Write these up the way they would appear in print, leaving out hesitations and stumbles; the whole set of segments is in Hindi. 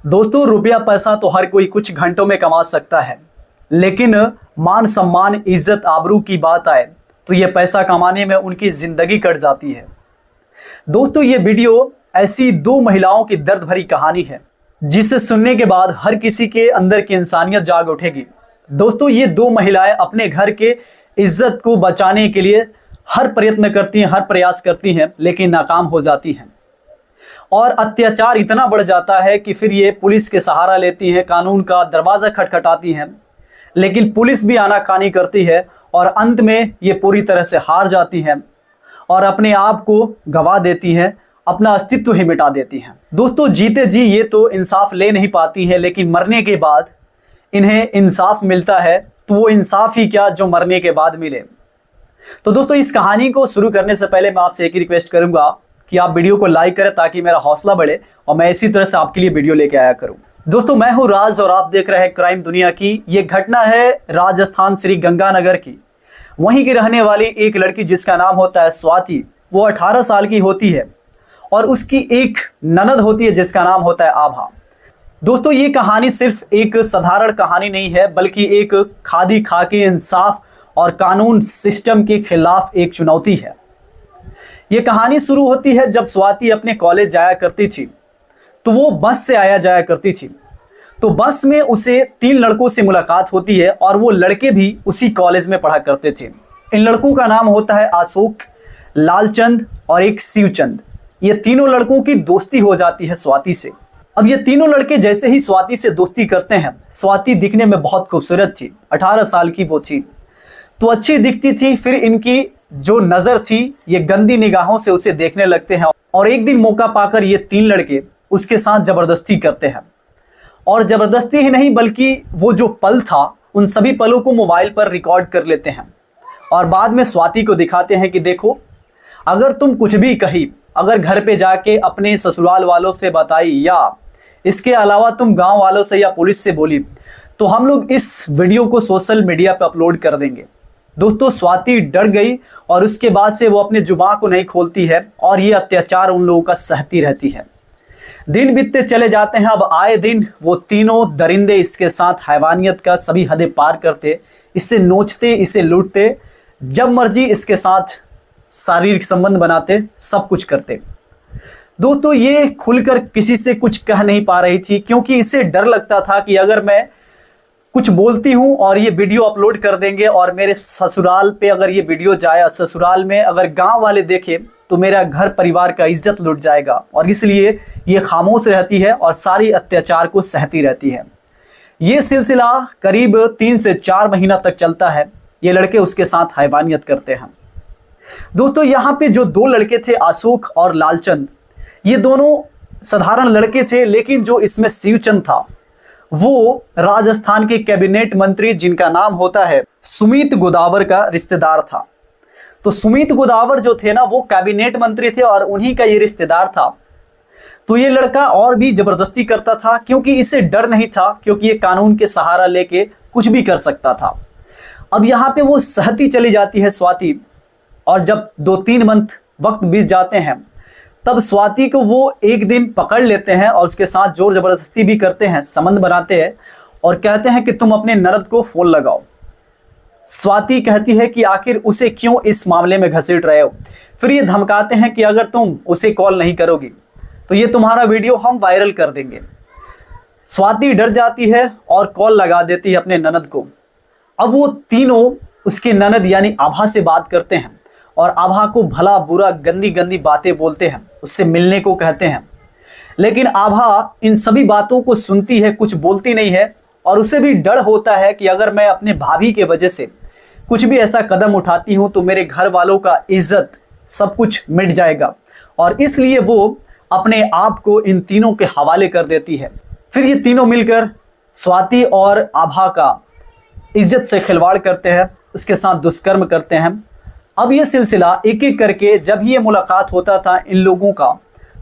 दोस्तों, रुपया पैसा तो हर कोई कुछ घंटों में कमा सकता है, लेकिन मान सम्मान इज्जत आबरू की बात आए तो ये पैसा कमाने में उनकी जिंदगी कट जाती है। दोस्तों, ये वीडियो ऐसी दो महिलाओं की दर्द भरी कहानी है जिसे सुनने के बाद हर किसी के अंदर की इंसानियत जाग उठेगी। दोस्तों, ये दो महिलाएं अपने घर के इज्जत को बचाने के लिए हर प्रयत्न करती हैं, हर प्रयास करती हैं, लेकिन नाकाम हो जाती हैं और अत्याचार इतना बढ़ जाता है कि फिर ये पुलिस के सहारा लेती हैं, कानून का दरवाज़ा खटखटाती हैं, लेकिन पुलिस भी आनाकानी करती है और अंत में ये पूरी तरह से हार जाती हैं और अपने आप को गवा देती हैं, अपना अस्तित्व ही मिटा देती हैं। दोस्तों, जीते जी ये तो इंसाफ ले नहीं पाती हैं, लेकिन मरने के बाद इन्हें इंसाफ मिलता है, तो वो इंसाफ ही क्या जो मरने के बाद मिले। तो दोस्तों, इस कहानी को शुरू करने से पहले मैं आपसे एक ही रिक्वेस्ट करूंगा कि आप वीडियो को लाइक करें ताकि मेरा हौसला बढ़े और मैं इसी तरह से आपके लिए वीडियो लेके आया करूं। दोस्तों, मैं हूं राज और आप देख रहे हैं क्राइम दुनिया की। ये घटना है राजस्थान श्री गंगानगर की। वहीं की रहने वाली एक लड़की जिसका नाम होता है स्वाति, वो 18 साल की होती है और उसकी एक ननद होती है जिसका नाम होता है आभा। दोस्तों, ये कहानी सिर्फ एक साधारण कहानी नहीं है, बल्कि एक खादी खाकी इंसाफ और कानून सिस्टम के खिलाफ एक चुनौती है। ये कहानी शुरू होती है जब स्वाति अपने कॉलेज जाया करती थी, तो वो बस से आया जाया करती थी। तो बस में उसे 3 लड़कों से मुलाकात होती है और वो लड़के भी उसी कॉलेज में पढ़ा करते थे। इन लड़कों का नाम होता है अशोक, लालचंद और एक शिवचंद। ये तीनों लड़कों की दोस्ती हो जाती है स्वाति से। अब ये तीनों लड़के जैसे ही स्वाति से दोस्ती करते हैं, स्वाति दिखने में बहुत खूबसूरत थी, 18 साल की वो थी, तो अच्छी दिखती थी। फिर इनकी जो नज़र थी ये गंदी निगाहों से उसे देखने लगते हैं और एक दिन मौका पाकर ये 3 लड़के उसके साथ ज़बरदस्ती करते हैं। और ज़बरदस्ती ही नहीं, बल्कि वो जो पल था उन सभी पलों को मोबाइल पर रिकॉर्ड कर लेते हैं और बाद में स्वाति को दिखाते हैं कि देखो, अगर तुम कुछ भी कही, अगर घर पे जाके अपने ससुराल वालों से बताई या इसके अलावा तुम गांव वालों से या पुलिस से बोली, तो हम लोग इस वीडियो को सोशल मीडिया पर अपलोड कर देंगे। दोस्तों, स्वाति डर गई और उसके बाद से वो अपने जुबान को नहीं खोलती है और ये अत्याचार उन लोगों का सहती रहती है। दिन बीतते चले जाते हैं। अब आए दिन वो तीनों दरिंदे इसके साथ हैवानियत का सभी हदें पार करते, इसे नोचते, इसे लूटते, जब मर्जी इसके साथ शारीरिक संबंध बनाते, सब कुछ करते। दोस्तों, ये खुलकर किसी से कुछ कह नहीं पा रही थी क्योंकि इसे डर लगता था कि अगर मैं कुछ बोलती हूँ और ये वीडियो अपलोड कर देंगे और मेरे ससुराल पे अगर ये वीडियो जाए, ससुराल में अगर गांव वाले देखें, तो मेरा घर परिवार का इज्जत लुट जाएगा, और इसलिए ये खामोश रहती है और सारी अत्याचार को सहती रहती है। ये सिलसिला करीब 3 से 4 महीना तक चलता है। ये लड़के उसके साथ हैवानियत करते हैं। दोस्तों, यहाँ पे जो 2 लड़के थे अशोक और लालचंद, ये दोनों साधारण लड़के थे, लेकिन जो इसमें शिवचंद था वो राजस्थान के कैबिनेट मंत्री जिनका नाम होता है सुमित गोदावर का रिश्तेदार था। तो सुमित गोदावर जो थे ना, वो कैबिनेट मंत्री थे और उन्हीं का ये रिश्तेदार था। तो ये लड़का और भी जबरदस्ती करता था क्योंकि इसे डर नहीं था, क्योंकि ये कानून के सहारा लेके कुछ भी कर सकता था। अब यहाँ पे वो सहती चली जाती है स्वाति, और जब 2-3 मंथ वक्त बीत जाते हैं, तब स्वाति को वो एक दिन पकड़ लेते हैं और उसके साथ जोर जबरदस्ती भी करते हैं, संबंध बनाते हैं और कहते हैं कि तुम अपने ननद को फोन लगाओ। स्वाति कहती है कि आखिर उसे क्यों इस मामले में घसीट रहे हो। फिर ये धमकाते हैं कि अगर तुम उसे कॉल नहीं करोगी तो ये तुम्हारा वीडियो हम वायरल कर देंगे। स्वाति डर जाती है और कॉल लगा देती है अपने ननद को। अब वो तीनों उसके ननद यानी आभा से बात करते हैं और आभा को भला बुरा गंदी गंदी बातें बोलते हैं, उससे मिलने को कहते हैं। लेकिन आभा इन सभी बातों को सुनती है, कुछ बोलती नहीं है और उसे भी डर होता है कि अगर मैं अपने भाभी के वजह से कुछ भी ऐसा कदम उठाती हूँ तो मेरे घर वालों का इज्जत सब कुछ मिट जाएगा, और इसलिए वो अपने आप को इन तीनों के हवाले कर देती है। फिर ये तीनों मिलकर स्वाति और आभा का इज्जत से खिलवाड़ करते हैं, उसके साथ दुष्कर्म करते हैं। अब ये सिलसिला एक एक करके जब ये मुलाकात होता था इन लोगों का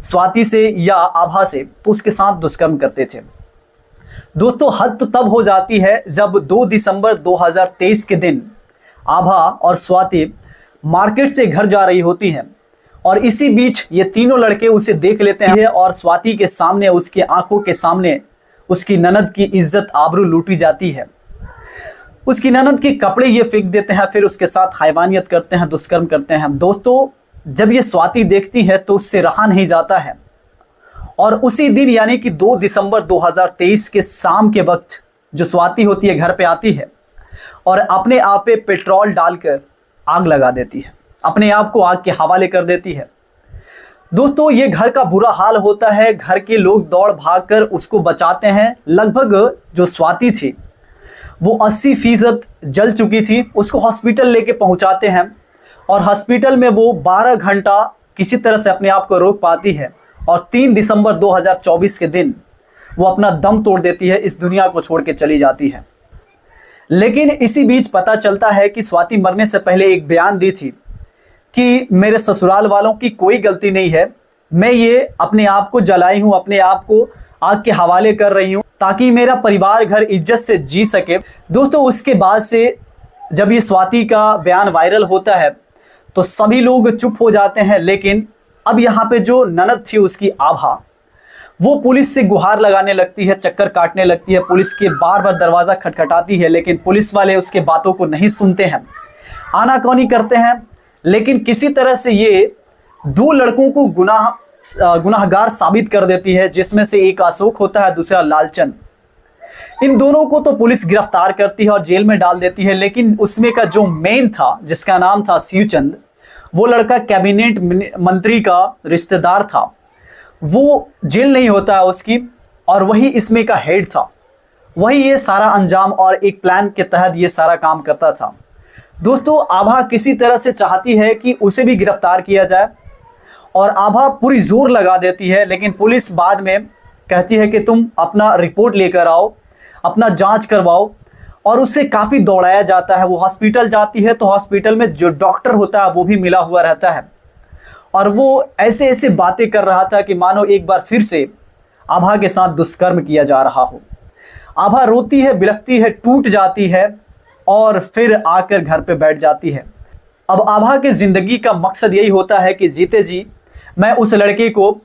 स्वाति से या आभा से, तो उसके साथ दुष्कर्म करते थे। दोस्तों, हद तो तब हो जाती है जब 2 दिसंबर 2023 के दिन आभा और स्वाति मार्केट से घर जा रही होती हैं और इसी बीच ये तीनों लड़के उसे देख लेते हैं और स्वाति के सामने, उसकी आंखों के सामने उसकी ननद की इज्जत आबरू लूटी जाती है। उसकी ननद के कपड़े ये फेंक देते हैं, फिर उसके साथ हैवानियत करते हैं, दुष्कर्म करते हैं। दोस्तों, जब ये स्वाति देखती है तो उससे रहा नहीं जाता है और उसी दिन यानी कि 2 दिसंबर 2023 के शाम के वक्त जो स्वाति होती है घर पे आती है और अपने आप पे पेट्रोल डालकर आग लगा देती है, अपने आप को आग के हवाले कर देती है। दोस्तों, ये घर का बुरा हाल होता है, घर के लोग दौड़ भाग कर उसको बचाते हैं। लगभग जो स्वाति थी वो 80% जल चुकी थी। उसको हॉस्पिटल लेके पहुंचाते हैं और हॉस्पिटल में वो 12 घंटा किसी तरह से अपने आप को रोक पाती है और 3 दिसंबर 2024 के दिन वो अपना दम तोड़ देती है, इस दुनिया को छोड़ के चली जाती है। लेकिन इसी बीच पता चलता है कि स्वाति मरने से पहले एक बयान दी थी कि मेरे ससुराल वालों की कोई गलती नहीं है, मैं ये अपने आप को जलाई हूँ, अपने आप को आग के हवाले कर रही हूँ ताकि मेरा परिवार घर इज्जत से जी सके। दोस्तों, उसके बाद से जब ये स्वाति का बयान वायरल होता है तो सभी लोग चुप हो जाते हैं। लेकिन अब यहाँ पे जो ननद थी उसकी आभा, वो पुलिस से गुहार लगाने लगती है, चक्कर काटने लगती है, पुलिस के बार बार दरवाज़ा खटखटाती है, लेकिन पुलिस वाले उसके बातों को नहीं सुनते हैं, आनाकानी करते हैं। लेकिन किसी तरह से ये 2 लड़कों को गुनाहगार साबित कर देती है, जिसमें से एक अशोक होता है, दूसरा लालचंद। इन दोनों को तो पुलिस गिरफ्तार करती है और जेल में डाल देती है। लेकिन उसमें का जो मेन था, जिसका नाम था शिवचंद, वो लड़का कैबिनेट मंत्री का रिश्तेदार था, वो जेल नहीं होता है उसकी, और वही इसमें का हेड था, वही ये सारा अंजाम और एक प्लान के तहत ये सारा काम करता था। दोस्तों, आभा किसी तरह से चाहती है कि उसे भी गिरफ्तार किया जाए और आभा पूरी जोर लगा देती है, लेकिन पुलिस बाद में कहती है कि तुम अपना रिपोर्ट लेकर आओ, अपना जांच करवाओ, और उससे काफ़ी दौड़ाया जाता है। वो हॉस्पिटल जाती है तो हॉस्पिटल में जो डॉक्टर होता है वो भी मिला हुआ रहता है और वो ऐसे ऐसे बातें कर रहा था कि मानो एक बार फिर से आभा के साथ दुष्कर्म किया जा रहा हो। आभा रोती है, बिलखती है, टूट जाती है और फिर आकर घर पे बैठ जाती है। अब आभा की ज़िंदगी का मकसद यही होता है कि जीते जी मैं उस लड़के को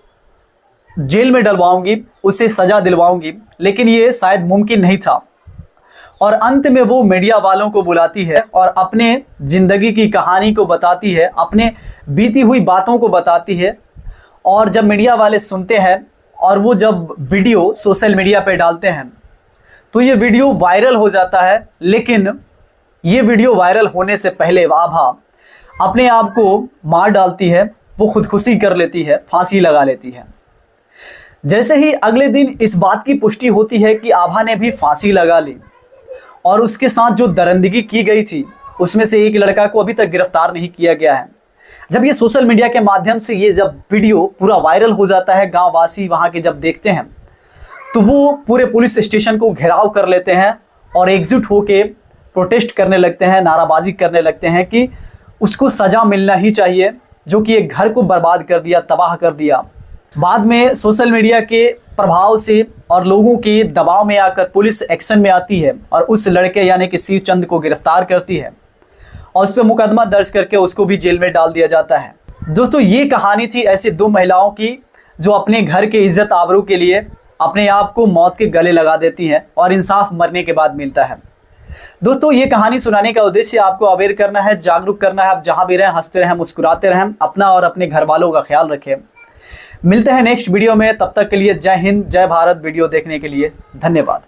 जेल में डलवाऊंगी, उसे सज़ा दिलवाऊंगी, लेकिन ये शायद मुमकिन नहीं था। और अंत में वो मीडिया वालों को बुलाती है और अपने ज़िंदगी की कहानी को बताती है, अपने बीती हुई बातों को बताती है। और जब मीडिया वाले सुनते हैं और वो जब वीडियो सोशल मीडिया पे डालते हैं तो ये वीडियो वायरल हो जाता है। लेकिन ये वीडियो वायरल होने से पहले आभा अपने आप को मार डालती है, वो खुदकुशी कर लेती है, फांसी लगा लेती है। जैसे ही अगले दिन इस बात की पुष्टि होती है कि आभा ने भी फांसी लगा ली और उसके साथ जो दरिंदगी की गई थी उसमें से एक लड़का को अभी तक गिरफ्तार नहीं किया गया है। जब ये सोशल मीडिया के माध्यम से ये जब वीडियो पूरा वायरल हो जाता है, गांव वासी वहां के जब देखते हैं तो वो पूरे पुलिस स्टेशन को घेराव कर लेते हैं और एकजुट होके प्रोटेस्ट करने लगते हैं, नाराबाजी करने लगते हैं कि उसको सज़ा मिलना ही चाहिए, जो कि एक घर को बर्बाद कर दिया, तबाह कर दिया। बाद में सोशल मीडिया के प्रभाव से और लोगों के दबाव में आकर पुलिस एक्शन में आती है और उस लड़के यानी कि शिवचंद को गिरफ्तार करती है और उस पर मुकदमा दर्ज करके उसको भी जेल में डाल दिया जाता है। दोस्तों, ये कहानी थी ऐसी 2 महिलाओं की जो अपने घर के इज्जत आबरू के लिए अपने आप को मौत के गले लगा देती हैं और इंसाफ मरने के बाद मिलता है। दोस्तों, ये कहानी सुनाने का उद्देश्य आपको अवेयर करना है, जागरूक करना है। आप जहाँ भी रहें हंसते रहें, मुस्कुराते रहें, अपना और अपने घर वालों का ख्याल रखें। मिलते हैं नेक्स्ट वीडियो में, तब तक के लिए जय हिंद, जय भारत। वीडियो देखने के लिए धन्यवाद।